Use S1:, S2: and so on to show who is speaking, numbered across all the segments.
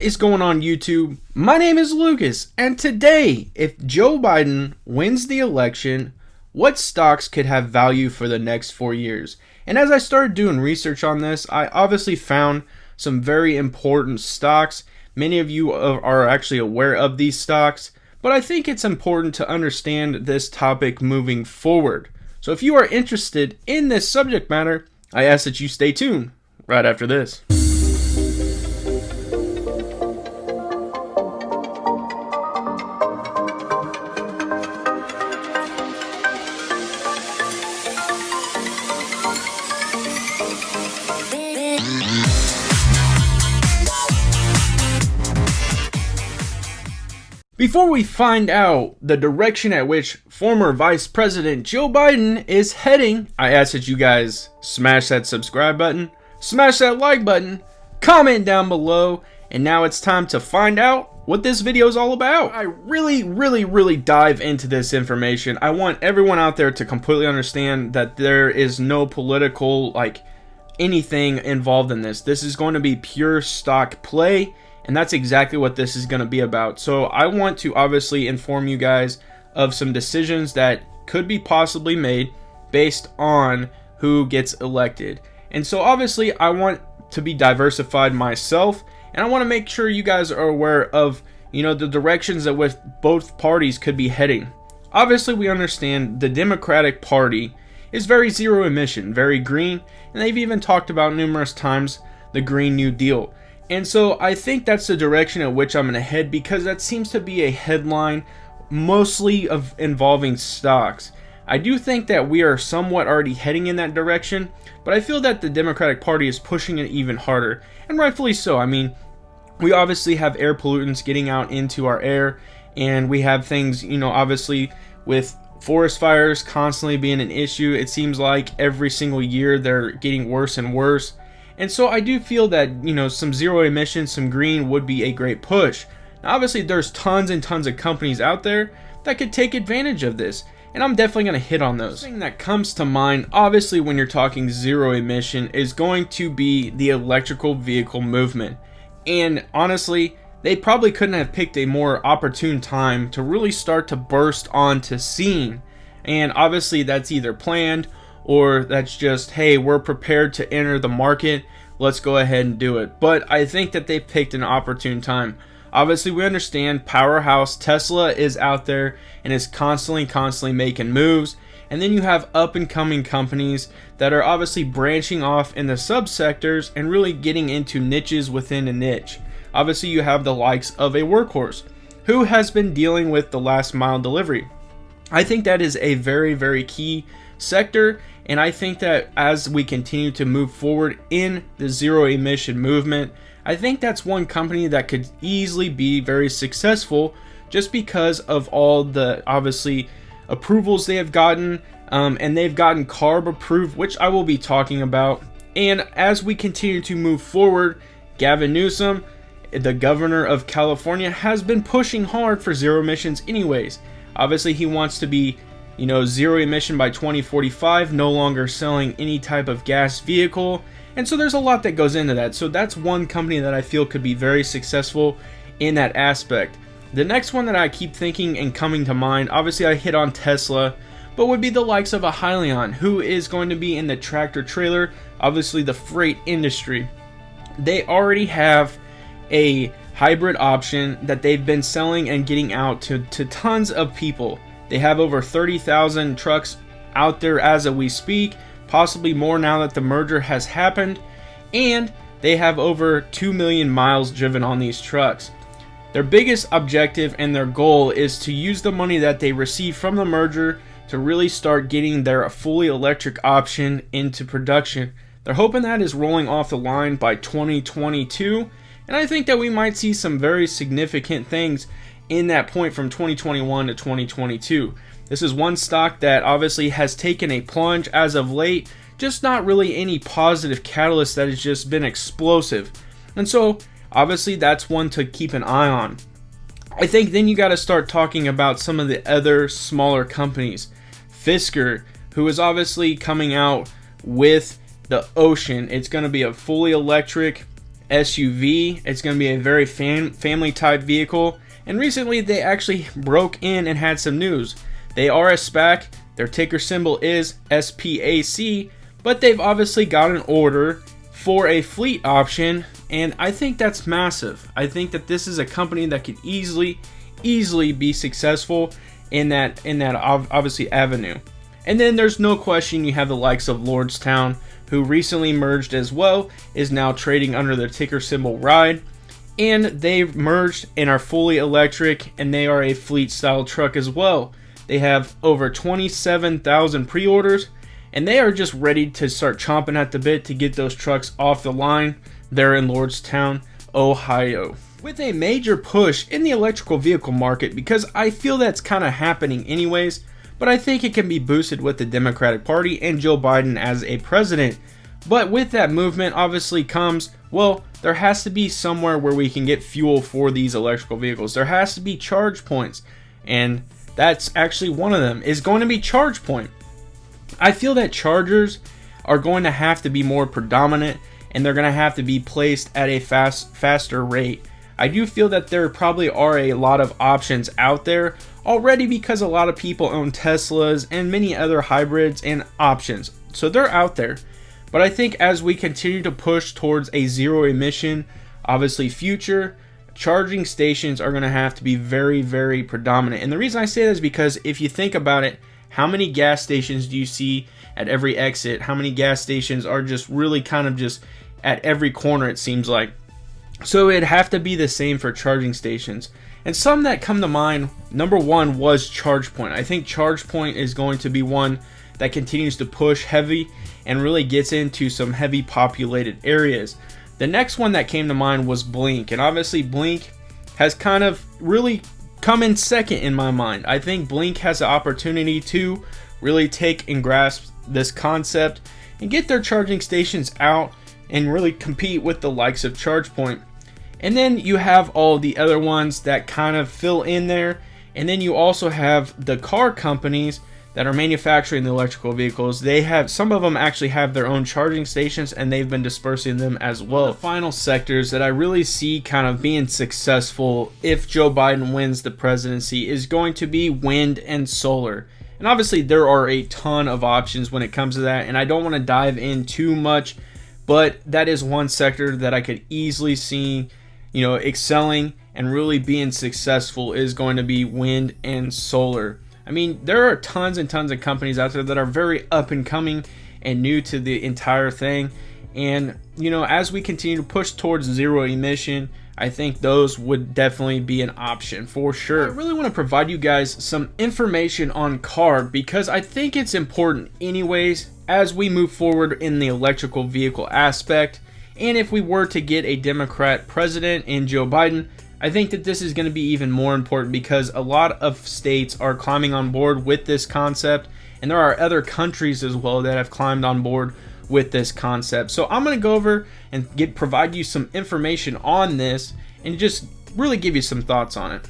S1: Is going on YouTube? My name is Lucas, and today, if Joe Biden wins the election, what stocks could have value for the next 4 years? And as I started doing research on this, I obviously found some very important stocks. Many of you are actually aware of these stocks, but I think it's important to understand this topic moving forward. So if you are interested in this subject matter, I ask that you stay tuned right after this. Before we find out the direction at which former Vice President Joe Biden is heading, I ask that you guys smash that subscribe button, smash that like button, comment down below, and now it's time to find out what this video is all about. I really dive into this information. I want everyone out there to completely understand that there is no political, anything involved in this. This is going to be pure stock play. And that's exactly what this is going to be about. So I want to obviously inform you guys of some decisions that could be possibly made based on who gets elected. And so obviously I want to be diversified myself, and I want to make sure you guys are aware of, the directions that with both parties could be heading. Obviously we understand the Democratic Party is very zero emission, very green, and they've even talked about numerous times the Green New Deal. And so I think that's the direction at which I'm going to head, because that seems to be a headline mostly involving stocks. I do think that we are somewhat already heading in that direction, but I feel that the Democratic Party is pushing it even harder, and rightfully so. I mean, we obviously have air pollutants getting out into our air, and we have things, obviously with forest fires constantly being an issue. It seems like every single year they're getting worse and worse. And so I do feel that, some zero emissions, some green would be a great push. Now, obviously, there's tons and tons of companies out there that could take advantage of this, and I'm definitely going to hit on those. The thing that comes to mind, obviously, when you're talking zero emission, is going to be the electrical vehicle movement. And honestly, they probably couldn't have picked a more opportune time to really start to burst onto scene. And obviously, that's either planned or that's just, hey, we're prepared to enter the market, let's go ahead and do it. But I think that they've picked an opportune time. Obviously, we understand powerhouse Tesla is out there and is constantly making moves. And then you have up and coming companies that are obviously branching off in the subsectors and really getting into niches within a niche. Obviously, you have the likes of a Workhorse, who has been dealing with the last mile delivery. I think that is a very key sector, and I think that as we continue to move forward in the zero emission movement, I think that's one company that could easily be very successful just because of all the obviously approvals they have gotten, and they've gotten CARB approved, which I will be talking about. And as we continue to move forward, Gavin Newsom, the governor of California, has been pushing hard for zero emissions anyways. Obviously he wants to be zero emission by 2045, no longer selling any type of gas vehicle. And so there's a lot that goes into that. So that's one company that I feel could be very successful in that aspect. The next one that I keep thinking and coming to mind, obviously I hit on Tesla, but would be the likes of a Hyliion, who is going to be in the tractor trailer, obviously the freight industry. They already have a hybrid option that they've been selling and getting out to tons of people. They have over 30,000 trucks out there as we speak, possibly more now that the merger has happened, and they have over 2 million miles driven on these trucks. Their biggest objective and their goal is to use the money that they receive from the merger to really start getting their fully electric option into production. They're hoping that is rolling off the line by 2022, and I think that we might see some very significant things in that point from 2021 to 2022. This is one stock that obviously has taken a plunge as of late, just not really any positive catalyst that has just been explosive. And so obviously that's one to keep an eye on. I think then you got to start talking about some of the other smaller companies. Fisker, who is obviously coming out with the Ocean. It's going to be a fully electric SUV. It's going to be a very family type vehicle. And recently they actually broke in and had some news. They are a SPAC. Their ticker symbol is SPAC, but they've obviously got an order for a fleet option, and I think that's massive. I think that this is a company that could easily be successful in that obviously avenue. And then there's no question you have the likes of Lordstown, who recently merged as well, is now trading under the ticker symbol RIDE, and they've merged and are fully electric, and they are a fleet style truck as well. They have over 27,000 pre-orders, and they are just ready to start chomping at the bit to get those trucks off the line there in Lordstown, Ohio. With a major push in the electrical vehicle market, because I feel that's kind of happening anyways, but I think it can be boosted with the Democratic Party and Joe Biden as a president. But with that movement obviously comes, well, there has to be somewhere where we can get fuel for these electrical vehicles. There has to be charge points, and that's actually one of them is going to be ChargePoint. I feel that chargers are going to have to be more predominant, and they're going to have to be placed at a faster rate. I do feel that there probably are a lot of options out there already, because a lot of people own Teslas and many other hybrids and options. So they're out there. But I think as we continue to push towards a zero emission, obviously future, charging stations are going to have to be very predominant. And the reason I say that is because if you think about it, how many gas stations do you see at every exit? How many gas stations are just really kind of just at every corner, it seems like? So it'd have to be the same for charging stations. And some that come to mind, number one was ChargePoint. I think ChargePoint is going to be one that continues to push heavy and really gets into some heavy populated areas. The next one that came to mind was Blink, and obviously Blink has kind of really come in second in my mind. I think Blink has the opportunity to really take and grasp this concept and get their charging stations out and really compete with the likes of ChargePoint. And then you have all the other ones that kind of fill in there, and then you also have the car companies that are manufacturing the electrical vehicles. They have, some of them actually have their own charging stations, and they've been dispersing them as well. The final sectors that I really see kind of being successful if Joe Biden wins the presidency is going to be wind and solar. And obviously there are a ton of options when it comes to that, and I don't want to dive in too much, but that is one sector that I could easily see, you know, excelling and really being successful is going to be wind and solar. I mean, there are tons and tons of companies out there that are very up and coming and new to the entire thing. And, you know, as we continue to push towards zero emission, I think those would definitely be an option for sure. I really want to provide you guys some information on CARB because I think it's important anyways as we move forward in the electrical vehicle aspect. And if we were to get a Democrat president in Joe Biden, I think that this is going to be even more important because a lot of states are climbing on board with this concept, and there are other countries as well that have climbed on board with this concept. So I'm going to go over and provide you some information on this and just really give you some thoughts on it.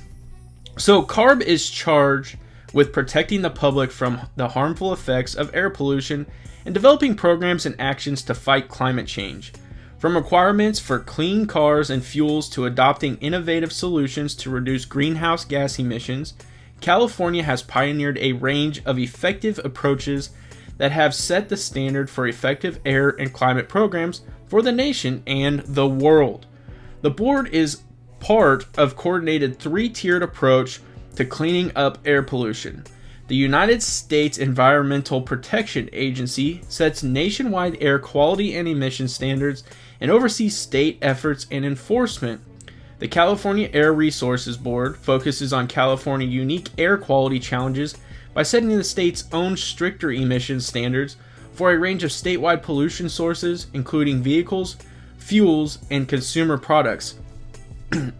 S1: So CARB is charged with protecting the public from the harmful effects of air pollution and developing programs and actions to fight climate change. From requirements for clean cars and fuels to adopting innovative solutions to reduce greenhouse gas emissions, California has pioneered a range of effective approaches that have set the standard for effective air and climate programs for the nation and the world. The board is part of a coordinated three-tiered approach to cleaning up air pollution. The United States Environmental Protection Agency sets nationwide air quality and emission standards and oversees state efforts and enforcement. The California Air Resources Board focuses on California unique air quality challenges by setting the state's own stricter emission standards for a range of statewide pollution sources, including vehicles, fuels, and consumer products.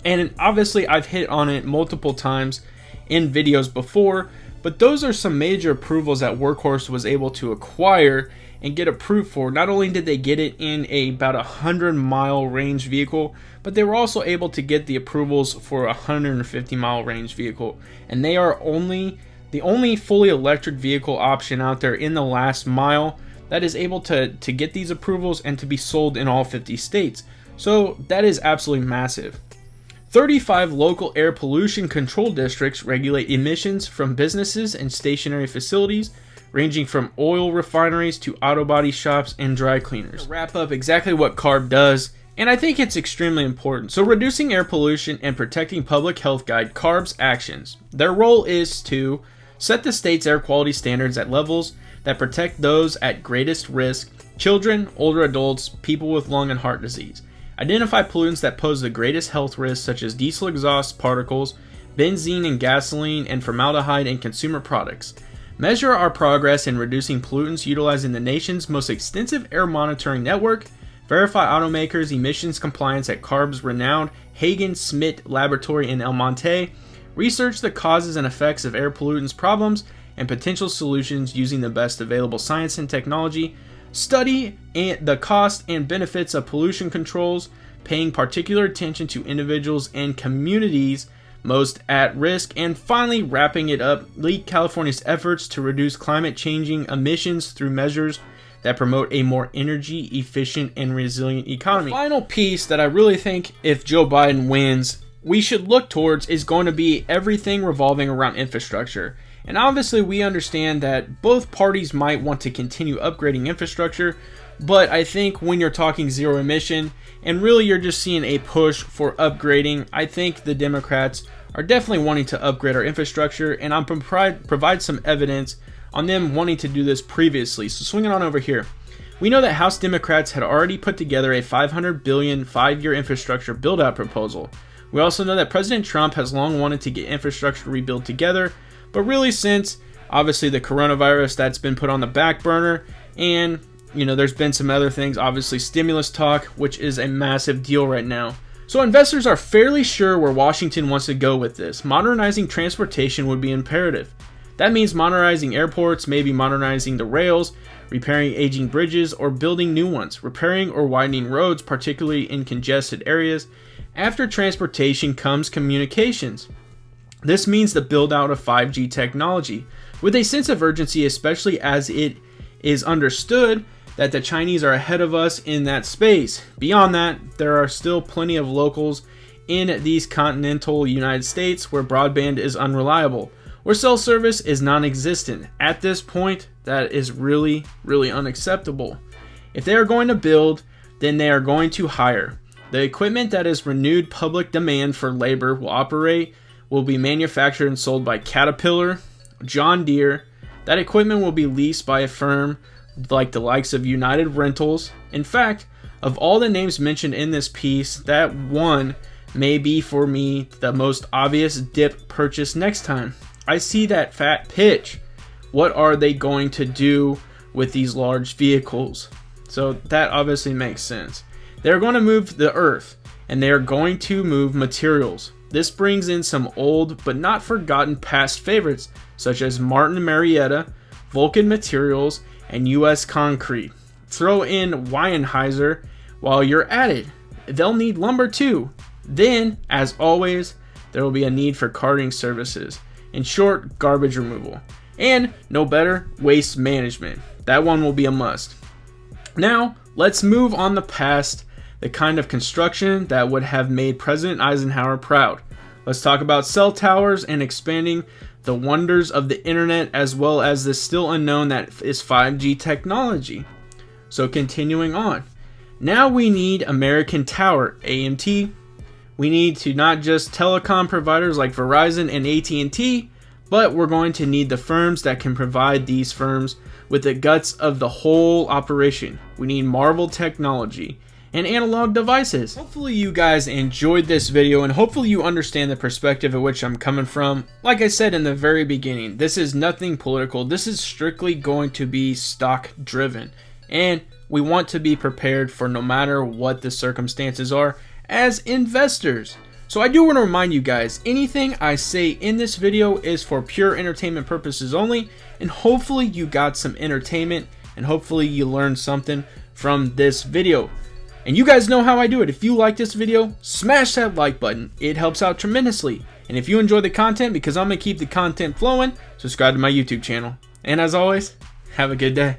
S1: And obviously I've hit on it multiple times in videos before, but those are some major approvals that Workhorse was able to acquire and get approved for. Not only did they get it in about 100-mile range vehicle, but they were also able to get the approvals for a 150-mile range vehicle. And they are the only fully electric vehicle option out there in the last mile that is able to get these approvals and to be sold in all 50 states. So that is absolutely massive. 35 local air pollution control districts regulate emissions from businesses and stationary facilities, ranging from oil refineries to auto body shops and dry cleaners. To wrap up exactly what CARB does, and I think it's extremely important. So reducing air pollution and protecting public health guide CARB's actions. Their role is to set the state's air quality standards at levels that protect those at greatest risk: children, older adults, people with lung and heart disease. Identify pollutants that pose the greatest health risks, such as diesel exhaust particles, benzene and gasoline, and formaldehyde in consumer products. Measure our progress in reducing pollutants utilizing the nation's most extensive air monitoring network. Verify automakers' emissions compliance at CARB's renowned Hagen-Smit laboratory in El Monte. Research the causes and effects of air pollutants problems and potential solutions using the best available science and technology. Study the cost and benefits of pollution controls, paying particular attention to individuals and communities most at risk. And finally, wrapping it up, lead California's efforts to reduce climate changing emissions through measures that promote a more energy efficient and resilient economy. The final piece that I really think, if Joe Biden wins, we should look towards is going to be everything revolving around infrastructure. And obviously we understand that both parties might want to continue upgrading infrastructure, but I think when you're talking zero emission and really you're just seeing a push for upgrading, I think the Democrats are definitely wanting to upgrade our infrastructure, and I'm provide some evidence on them wanting to do this previously. So swinging on over here, we know that House Democrats had already put together a $500 billion 5-year infrastructure build-out proposal. We also know that President Trump has long wanted to get infrastructure rebuilt together, but really since obviously the coronavirus, that's been put on the back burner, and there's been some other things, obviously stimulus talk, which is a massive deal right now. So investors are fairly sure where Washington wants to go with this. Modernizing transportation would be imperative. That means modernizing airports, maybe modernizing the rails, repairing aging bridges, or building new ones, repairing or widening roads, particularly in congested areas. After transportation comes communications. This means the build out of 5G technology with a sense of urgency, especially as it is understood that the Chinese are ahead of us in that space. Beyond that, there are still plenty of locals in these continental United States where broadband is unreliable, where cell service is non-existent. At this point, that is really, really unacceptable. If they are going to build, then they are going to hire. The equipment that is renewed public demand for labor will be manufactured and sold by Caterpillar, John Deere. That equipment will be leased by a firm like the likes of United Rentals. In fact, of all the names mentioned in this piece, that one may be for me the most obvious dip purchase next time. I see that fat pitch. What are they going to do with these large vehicles? So that obviously makes sense. They're going to move the earth, and they are going to move materials. This brings in some old but not forgotten past favorites such as Martin Marietta, Vulcan Materials, and US Concrete. Throw in Weyerhaeuser while you're at it. They'll need lumber too. Then, as always, there will be a need for carting services. In short, garbage removal. And, no better, waste management. That one will be a must. Now, let's move on past the kind of construction that would have made President Eisenhower proud. Let's talk about cell towers and expanding the wonders of the internet, as well as the still unknown that is 5G technology. So continuing on. Now we need American Tower, AMT. We need to not just telecom providers like Verizon and AT&T, but we're going to need the firms that can provide these firms with the guts of the whole operation. We need Marvel Technology and analog devices. Hopefully you guys enjoyed this video, and hopefully you understand the perspective at which I'm coming from. Like I said in the very beginning, this is nothing political. This is strictly going to be stock driven, and we want to be prepared for no matter what the circumstances are as investors. So I do want to remind you guys, anything I say in this video is for pure entertainment purposes only, and hopefully you got some entertainment and hopefully you learned something from this video. And you guys know how I do it. If you like this video, smash that like button. It helps out tremendously. And if you enjoy the content, because I'm going to keep the content flowing, subscribe to my YouTube channel. And as always, have a good day.